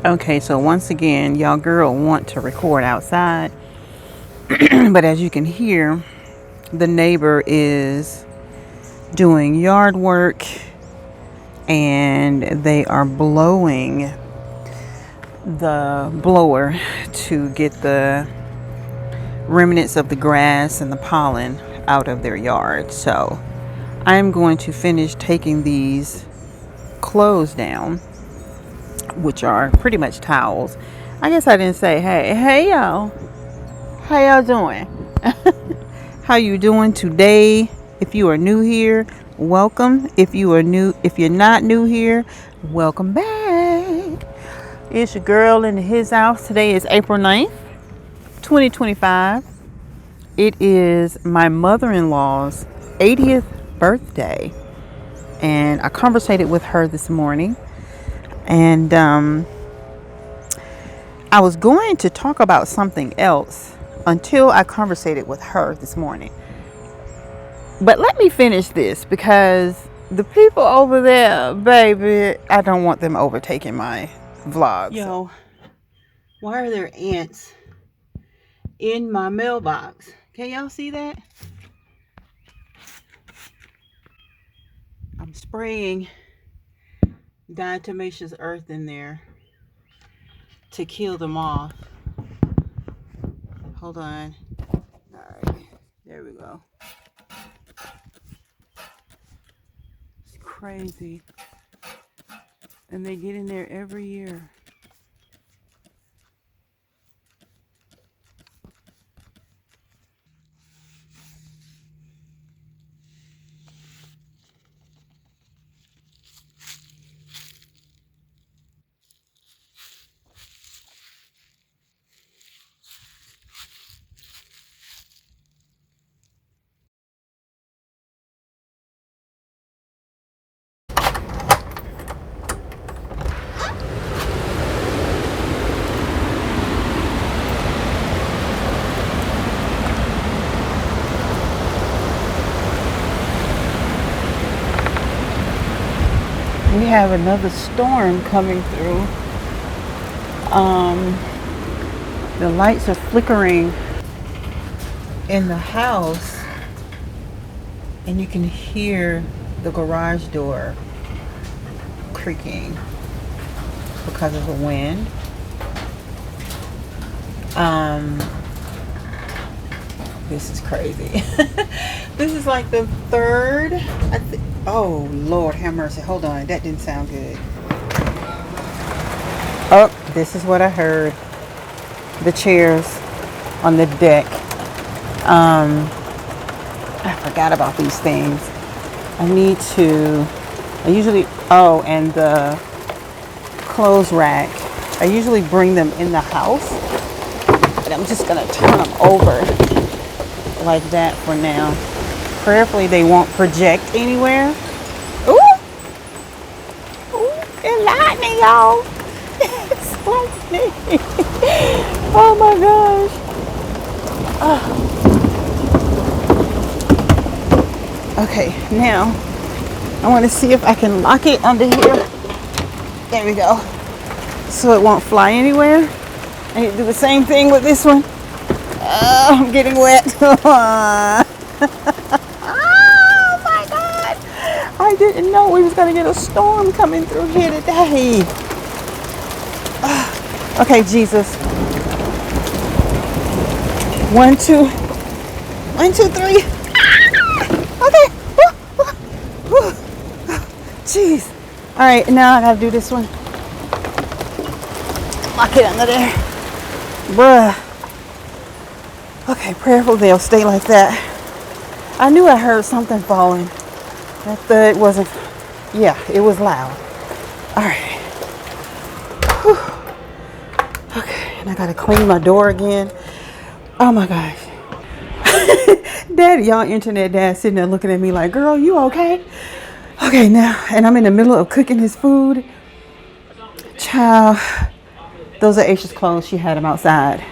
Okay, so once again, y'all girl want to record outside, but as you can hear, the neighbor is doing yard work and they are blowing the blower to get the remnants of the grass and the pollen out of their yard. So I'm going to finish taking these clothes down, which are pretty much towels. I guess I didn't say hey y'all, how y'all doing? How you doing today? If you are new here, welcome. If you're not new here, welcome back. It's your girl in his house. Today is April 9th, 2025. It is my mother-in-law's 80th birthday, and I conversated with her this morning, and I was going to talk about something else until I conversated with her this morning. But let me finish this, because the people over there, baby, I don't want them overtaking my vlog. Yo, why are there ants in my mailbox? Can y'all see that? I'm spraying diatomaceous earth in there to kill them off. Hold on. Alright, there we go. It's crazy. And they get in there every year. We have another storm coming through. The lights are flickering in the house, and you can hear the garage door creaking because of the wind. This is crazy. This is like the third. Oh Lord, have mercy. Hold on, that didn't sound good. Oh, this is what I heard. The chairs on the deck. I forgot about these things. And and the clothes rack. I usually bring them in the house, but I'm just gonna turn them over like that for now. Prayerfully they won't project anywhere. Ooh! Ooh, it's lightning, y'all. It's lightning. Oh my gosh. Okay, now I want to see if I can lock it under here. There we go. So it won't fly anywhere. I need to do the same thing with this one. I'm getting wet. Oh my God. I didn't know we was going to get a storm coming through here today. Okay, Jesus. 1, 2. 1, 2, 3. Okay. Jeez. All right, now I got to do this one. Lock it under there. Bruh. Okay, prayerful they'll stay like that. I knew I heard something falling. That thud wasn't, yeah, it was loud. All right. Whew. Okay, and I gotta clean my door again. Oh my gosh. Daddy, y'all internet dad sitting there looking at me like, girl, you okay? Okay, now, and I'm in the middle of cooking his food. Child, those are Aisha's clothes. She had them outside.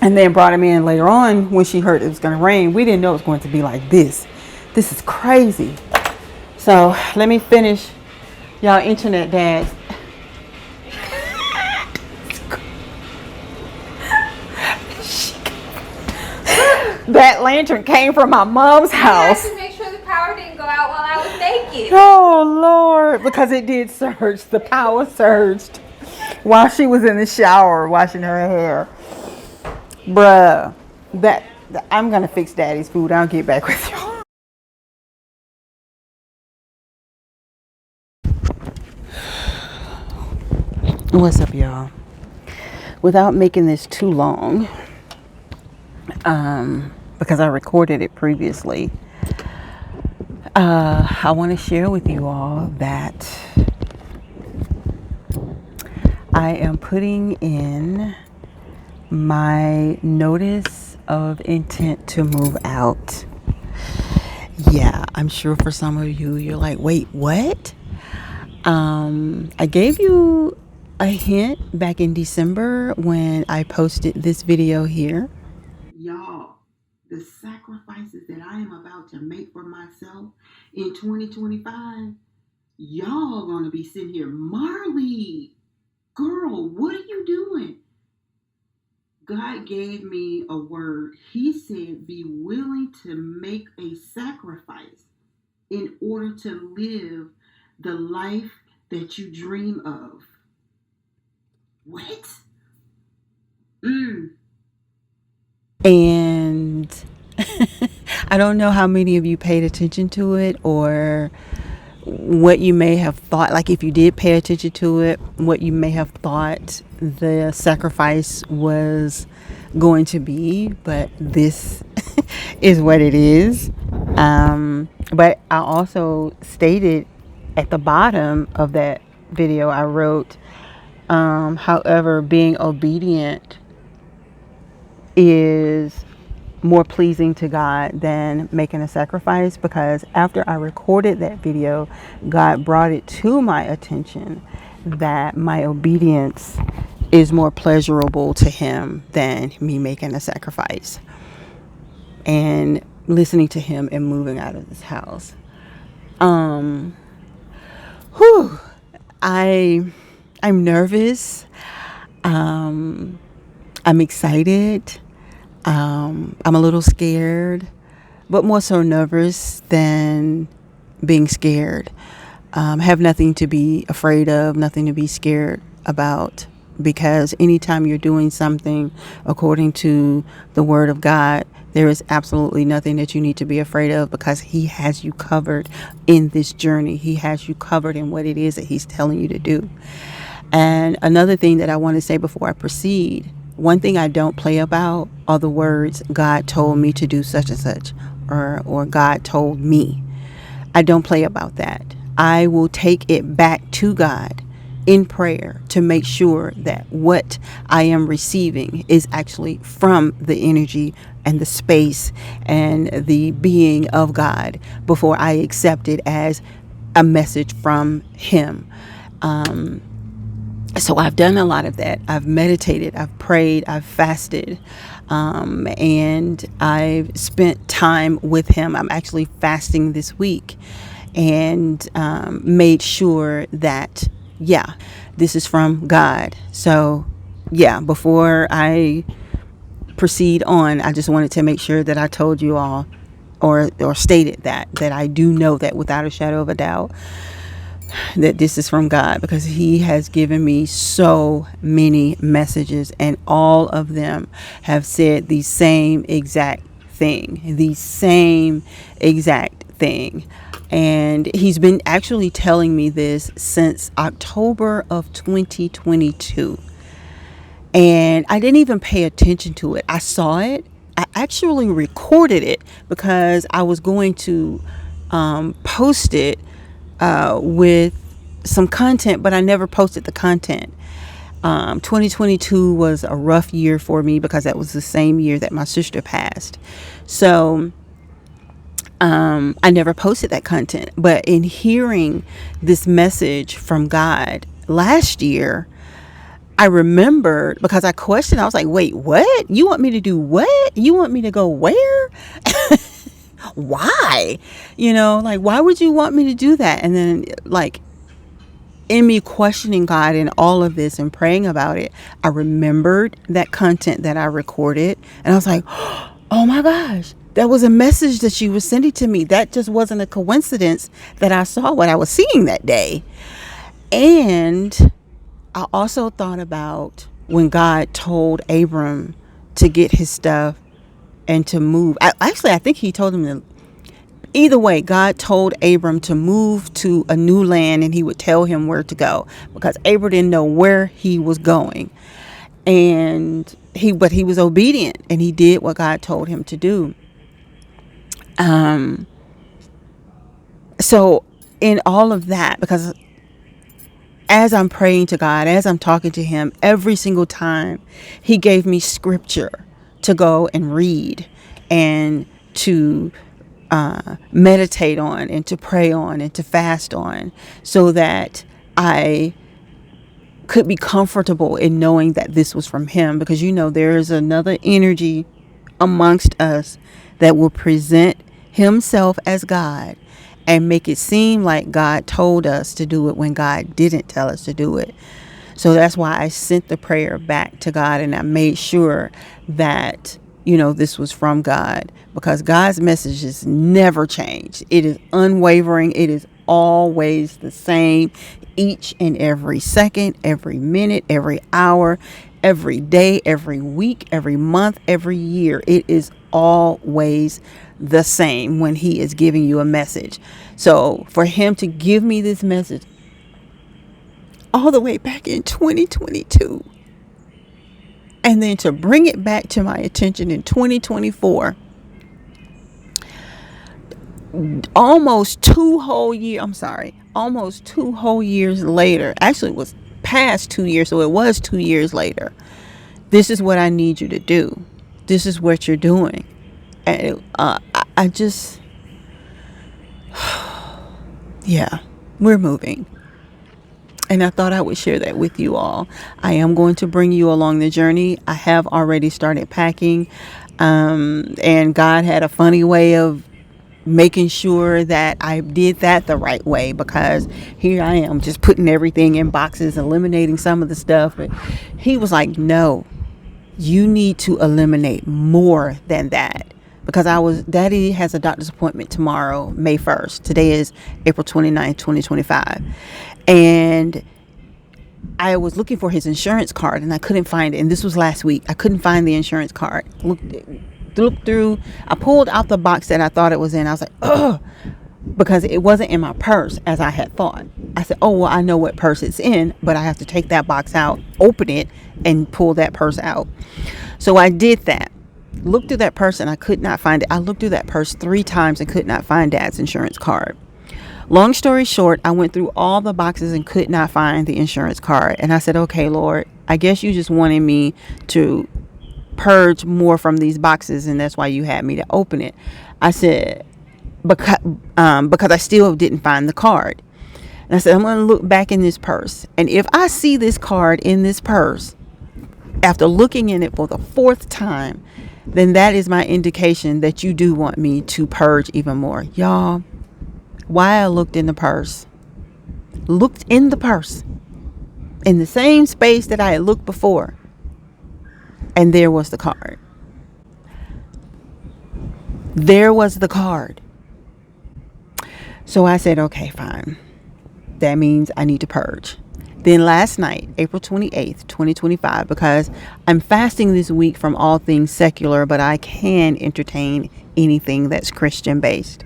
And then brought him in later on when she heard it was going to rain. We didn't know it was going to be like this. This is crazy. So let me finish y'all internet dads That lantern came from my mom's I had house. to make sure the power didn't go out while I was naked. Oh Lord, because it did surge. The power surged while she was in the shower washing her hair. Bruh, that I'm gonna fix Daddy's food. I'll get back with y'all. What's up, y'all? Without making this too long, because I recorded it previously, I want to share with you all that I am putting in my notice of intent to move out. Yeah, I'm sure for some of you, you're like, wait, what? I gave you a hint back in December when I posted this video here. Y'all, the sacrifices that I am about to make for myself in 2025, y'all gonna be sitting here, Marley, girl, what are you doing? God gave me a word. He said, be willing to make a sacrifice in order to live the life that you dream of. What? And I don't know how many of you paid attention to it, or what you may have thought, like if you did pay attention to it, what you may have thought the sacrifice was going to be, but this is what it is. But I also stated at the bottom of that video, I wrote, however, being obedient is more pleasing to God than making a sacrifice, because after I recorded that video, God brought it to my attention that my obedience is more pleasurable to Him than me making a sacrifice and listening to Him and moving out of this house. I'm nervous. I'm excited. I'm a little scared, but more so nervous than being scared. Have nothing to be afraid of, nothing to be scared about, because anytime you're doing something according to the Word of God, there is absolutely nothing that you need to be afraid of, because He has you covered in this journey. He has you covered in what it is that He's telling you to do. And another thing that I want to say before I proceed, one thing I don't play about are the words, God told me to do such and such, or God told me. I don't play about that. I will take it back to God in prayer to make sure that what I am receiving is actually from the energy and the space and the being of God before I accept it as a message from Him. So I've done a lot of that. I've meditated, I've prayed, I've fasted, and I've spent time with Him. I'm actually fasting this week, and made sure that, yeah, this is from God. So, yeah, before I proceed on, I just wanted to make sure that I told you all, or stated that I do know that without a shadow of a doubt, that this is from God, because He has given me so many messages, and all of them have said the same exact thing, and He's been actually telling me this since October of 2022, and I didn't even pay attention to it. I saw it. I actually recorded it because I was going to post it with some content, but I never posted the content. 2022 was a rough year for me because that was the same year that my sister passed. So I never posted that content. But in hearing this message from God last year, I remembered, because I questioned. I was like, wait, what? You want me to do what? You want me to go where? Why? Like, why would you want me to do that? And then, like, in me questioning God in all of this and praying about it, I remembered that content that I recorded, and I was like, oh my gosh, that was a message that she was sending to me. That just wasn't a coincidence that I saw what I was seeing that day. And I also thought about when God told Abram to get his stuff and to move. I think he told him to. Either way, God told Abram to move to a new land and he would tell him where to go, because Abram didn't know where he was going. But he was obedient and he did what God told him to do. So in all of that, because as I'm praying to God, as I'm talking to him, every single time he gave me scripture to go and read and to meditate on and to pray on and to fast on, so that I could be comfortable in knowing that this was from him. Because there is another energy amongst us that will present himself as God and make it seem like God told us to do it when God didn't tell us to do it. So that's why I sent the prayer back to God, and I made sure that this was from God, because God's messages never change. It is unwavering. It is always the same, each and every second, every minute, every hour, every day, every week, every month, every year. It is always the same when he is giving you a message. So for him to give me this message all the way back in 2022, and then to bring it back to my attention in 2024, almost 2 whole years later. Actually, it was past 2 years, so it was 2 years later. This is what I need you to do. This is what you're doing. And I just, yeah, we're moving. And I thought I would share that with you all. I am going to bring you along the journey. I have already started packing. And God had a funny way of making sure that I did that the right way, because here I am just putting everything in boxes, eliminating some of the stuff. But he was like, no, you need to eliminate more than that. Because Daddy has a doctor's appointment tomorrow, May 1st. Today is April 29th, 2025. And I was looking for his insurance card and I couldn't find it. And this was last week. I couldn't find the insurance card. Looked through. I pulled out the box that I thought it was in. I was like, ugh, because it wasn't in my purse as I had thought. I said, oh, well, I know what purse it's in, but I have to take that box out, open it, and pull that purse out. So I did that. Looked through that purse and I could not find it. I looked through that purse 3 times and could not find Dad's insurance card. Long story short, I went through all the boxes and could not find the insurance card. And I said, okay, Lord, I guess you just wanted me to purge more from these boxes, and that's why you had me to open it. I said, because I still didn't find the card. And I said, I'm going to look back in this purse. And if I see this card in this purse, after looking in it for the 4th time, then that is my indication that you do want me to purge even more. Y'all, why I looked in the purse, in the same space that I had looked before, and there was the card. There was the card. So I said, okay, fine. That means I need to purge. Then last night, April 28th, 2025, because I'm fasting this week from all things secular, but I can entertain anything that's Christian based.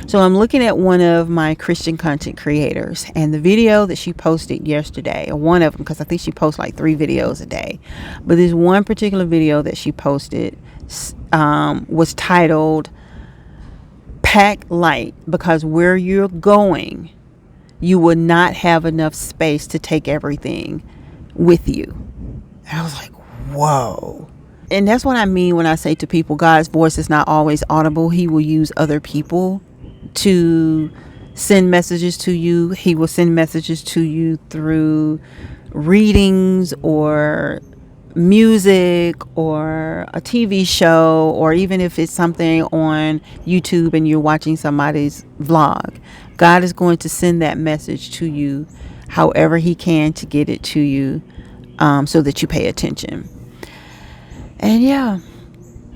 So I'm looking at one of my Christian content creators, and the video that she posted yesterday, or one of them, because I think she posts like 3 videos a day. But this one particular video that she posted was titled Pack Light, because where you're going, you will not have enough space to take everything with you. And I was like, whoa. And that's what I mean when I say to people, God's voice is not always audible. He will use other people to send messages to you. He will send messages to you through readings or music or a TV show, or even if it's something on YouTube and you're watching somebody's vlog. God is going to send that message to you however he can to get it to you, so that you pay attention. And yeah,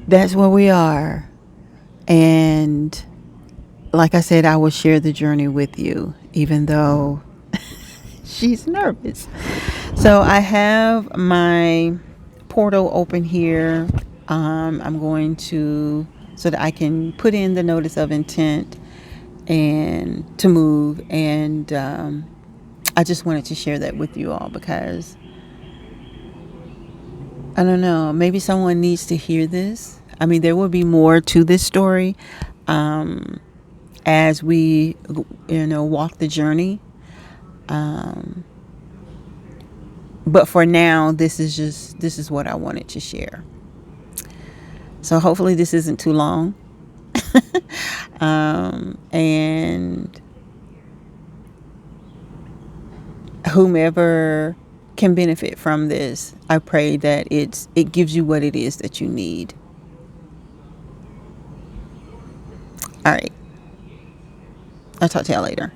that's where we are. And like I said, I will share the journey with you, even though she's nervous. So I have my portal open here. I'm going to, so that I can put in the notice of intent and to move. And I just wanted to share that with you all because I don't know, maybe someone needs to hear this. I mean, there will be more to this story as we, walk the journey. But for now, this is what I wanted to share. So hopefully this isn't too long. And whomever can benefit from this, I pray that it gives you what it is that you need. All right. I'll talk to y'all later.